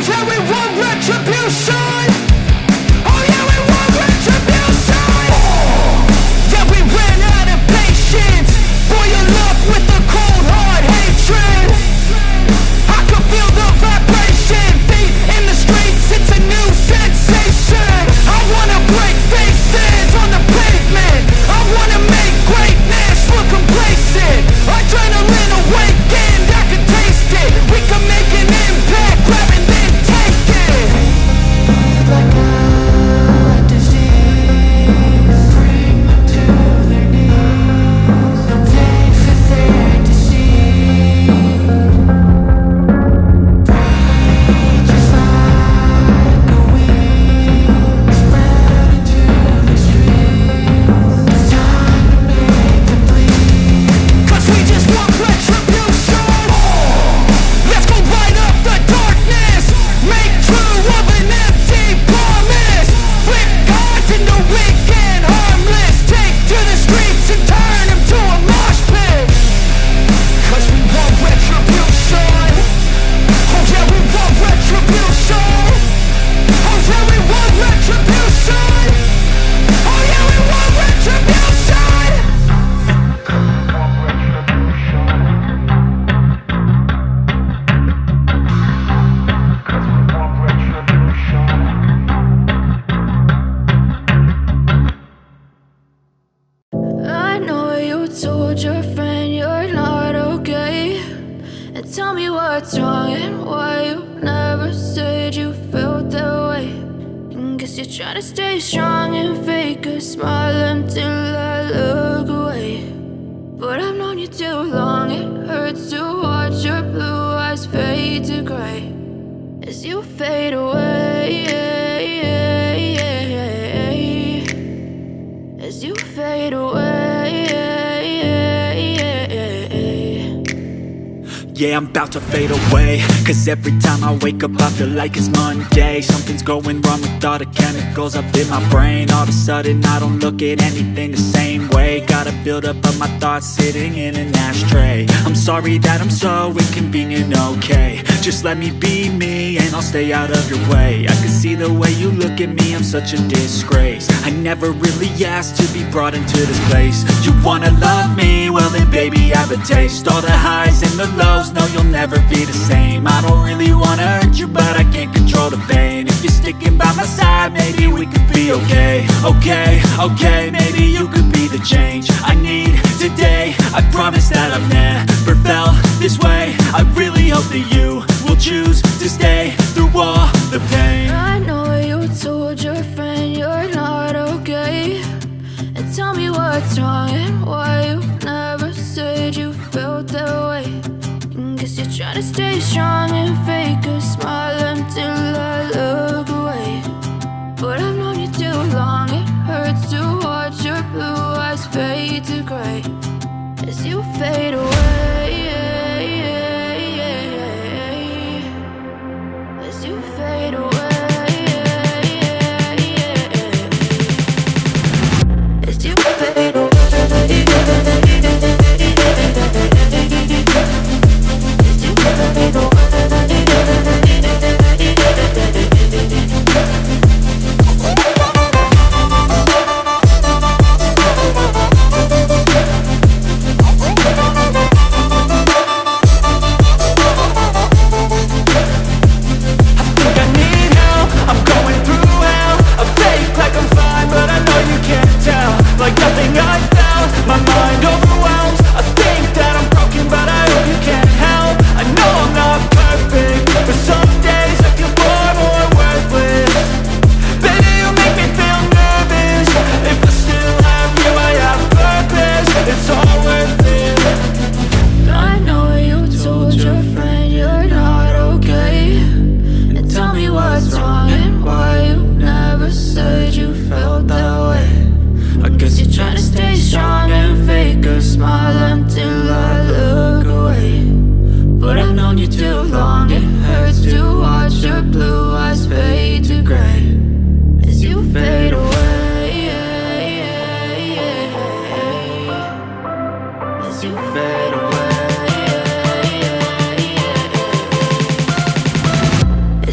yeah, we want retribution. Oh yeah, we want retribution. Yeah, we ran out of patience. Boil up with the cold hard hatred. I can feel the vibration. Feet in the streets, it's a new sensation. I wanna break faces on the pavement. I wanna make greatness look complacent. Adrenaline awakened, I can taste it. We can make an impact, grab and then take it. Like a disease, bring them to their knees. No pain for their disease. Breathe just like a weed, spread into the streets. It's time to make them bleed. 'Cause we just want retribution. Let's go light up the darkness. Make true of an empty promise. Flip cards into weak and harmless. Take to the streets and turn them to a mosh pit. 'Cause we want retribution. Oh yeah, we want retribution. Oh yeah, we want retribution. Oh yeah, we want retribution. I know you told your friend you're not okay. And tell me what's wrong and why you never said you felt that way. And guess you're trying to stay strong and fake a smile until I look away. But I've known you too long, it hurts to watch your blue eyes fade to gray as you fade away. As you fade away. Yeah, I'm about to fade away. Cause every time I wake up I feel like it's Monday. Something's going wrong with all the chemicals up in my brain. All of a sudden I don't look at anything the same way. Got a buildup of my thoughts sitting in an ashtray. I'm sorry that I'm so inconvenient, okay. Just let me be me and I'll stay out of your way. I can see the way you look at me, I'm such a disgrace. I never really asked to be brought into this place. You wanna love me? Well then baby I have a taste. All the highs and the lows, no you'll never be the same. I don't really wanna hurt you but I can't control the pain. If you're sticking by my side maybe we could be okay. Okay, maybe you could be the change I need today. I promise that I've never felt this way. I really hope that you will choose to stay through all the pain. I know you told your friend you're not okay. And tell me what's wrong and why you never said you felt that way. And guess you're trying to stay strong and fake a smile until I look away. But I've known you too long, it hurts to watch your blue eyes fade to gray as you fade away. As you fade away. As you fade away. As you fade away. I think I need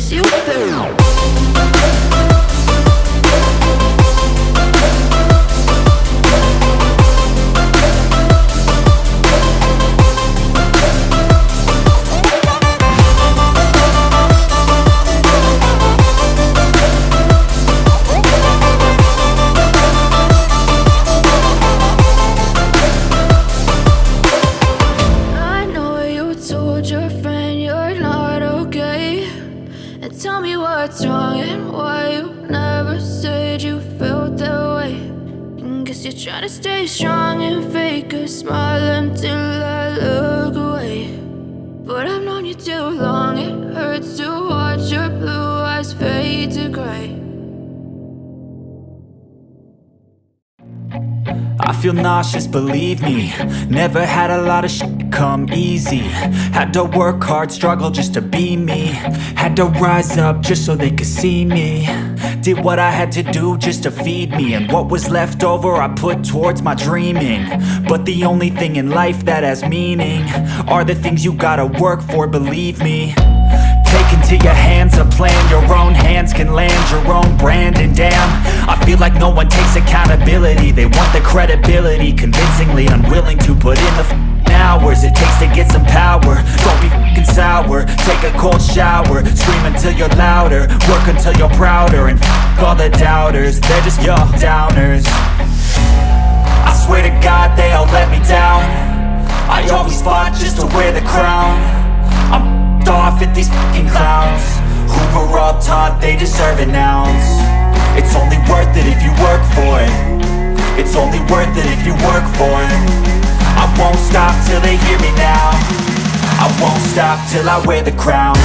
case you fail. Tell me what's wrong and why you never said you felt that way. Guess you're trying to stay strong and fake a smile until I look away. But I've known you too long, it hurts to watch your blue eyes fade to gray. I feel nauseous, believe me. Never had a lot of shit come easy. Had to work hard, struggle just to be me. Had to rise up just so they could see me. Did what I had to do just to feed me. And what was left over I put towards my dreaming. But the only thing in life that has meaning are the things you gotta work for, believe me. Take into your hands a plan, your own hands can land your own brand. And damn, I feel like no one takes accountability. They want the credibility, convincingly unwilling to put in the hours it takes to get some power. Don't be f***ing sour, take a cold shower. Scream until you're louder, work until you're prouder. And f*** all the doubters, they're just your downers. I swear to God they all let me down. I always fought just to wear the crown. I'm off at these fucking clowns who were all taught they deserve an ounce. It's only worth it if you work for it. It's only worth it if you work for it. I won't stop till they hear me now. I won't stop till I wear the crown.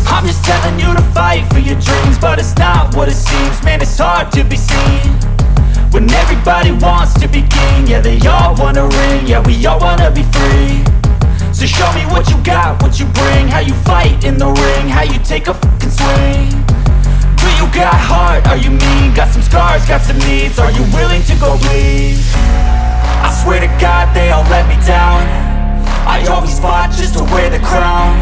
I'm just telling you to fight for your dreams, but it's not what it seems. Man, it's hard to be seen when everybody wants to be king. Yeah, they all wanna ring, yeah, we all wanna be free. So show me what you got, what you bring, how you fight in the ring, how you take a fucking swing. Do you got heart, are you mean? Got some scars, got some needs, are you willing to go bleed? I swear to God they all let me down. I always fought just to wear the crown.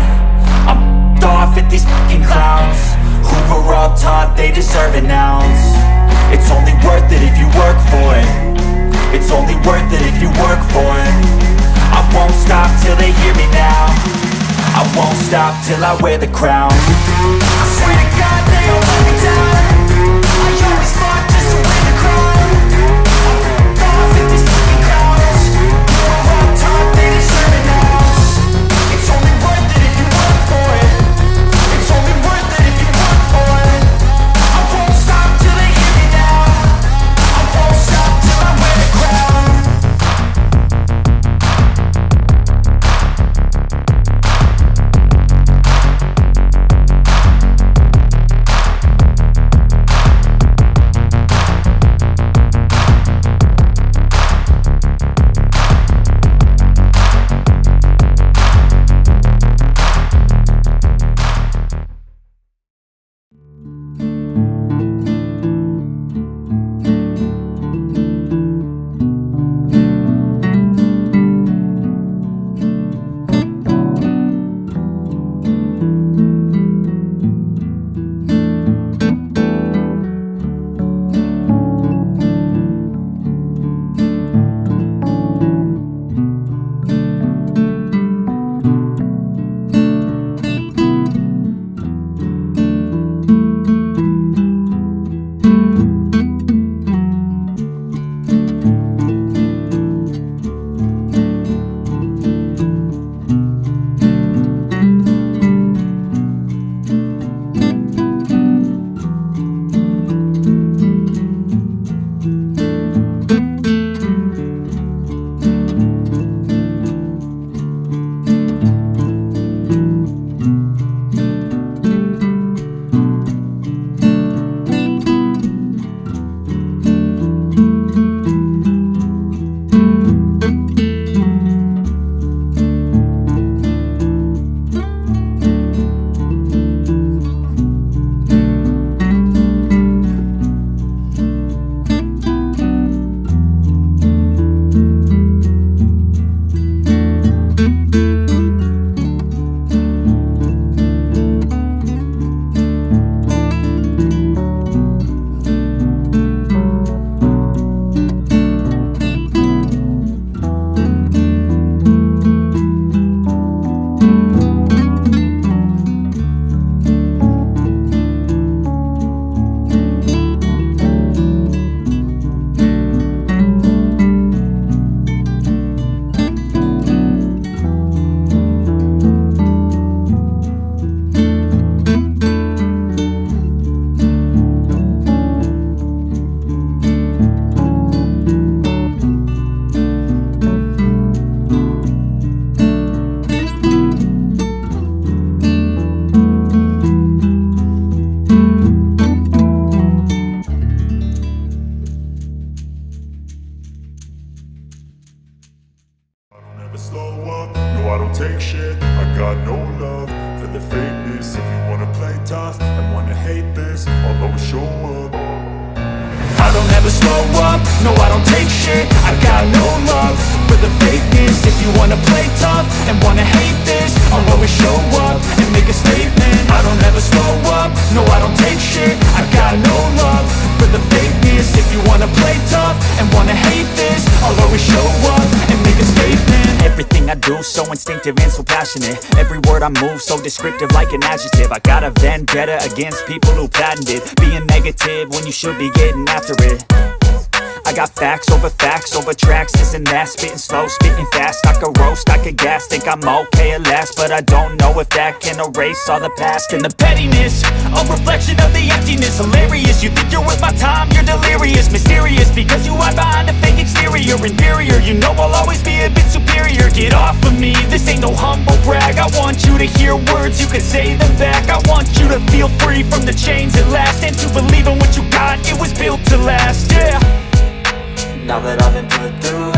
I'm off at these fucking clowns who were all taught they deserve an ounce. It's only worth it if you work for it. It's only worth it if you work for it. I won't stop till they hear me now. I won't stop till I wear the crown. I swear to God they all let me down. I always fought just to wear the crown. I'm off at these fucking clowns who were all taught they deserve an ounce. It's only worth it if you work for it. It's only worth it if you work for it. I won't stop till they hear me now. I won't stop till I wear the crown. never slow up, no I don't take shit. I got no love for the fakeness. If you wanna play tough and wanna hate this, I'll always show up. I don't ever slow up, no I don't take shit. I got no love for the fakeness. If you wanna play tough and wanna hate this, I'll always show up and make a statement. I don't ever slow up, no I don't take shit. I got no love for the fakeness. If you wanna play tough and wanna hate this, I'll always show up and make a statement. Everything I do so instinctive and so passionate. Every word I move so descriptive like an adjective. I got a vendetta against people who patented being negative when you should be getting after it. I got facts over tracks, this and that. Spitting slow, spitting fast, I could roast, I could gas. Think I'm okay at last, but I don't know if that can erase all the past. And the pettiness, a reflection of the emptiness. Hilarious, you think you're worth my time, you're delirious. Mysterious, because you hide behind a fake exterior. Inferior, you know I'll always be a bit superior. Get off of me, this ain't no humble brag. I want you to hear words, you can say them back. I want you to feel free from the chains at last, and to believe in what you got, it was built to last, yeah. Now that I've been put through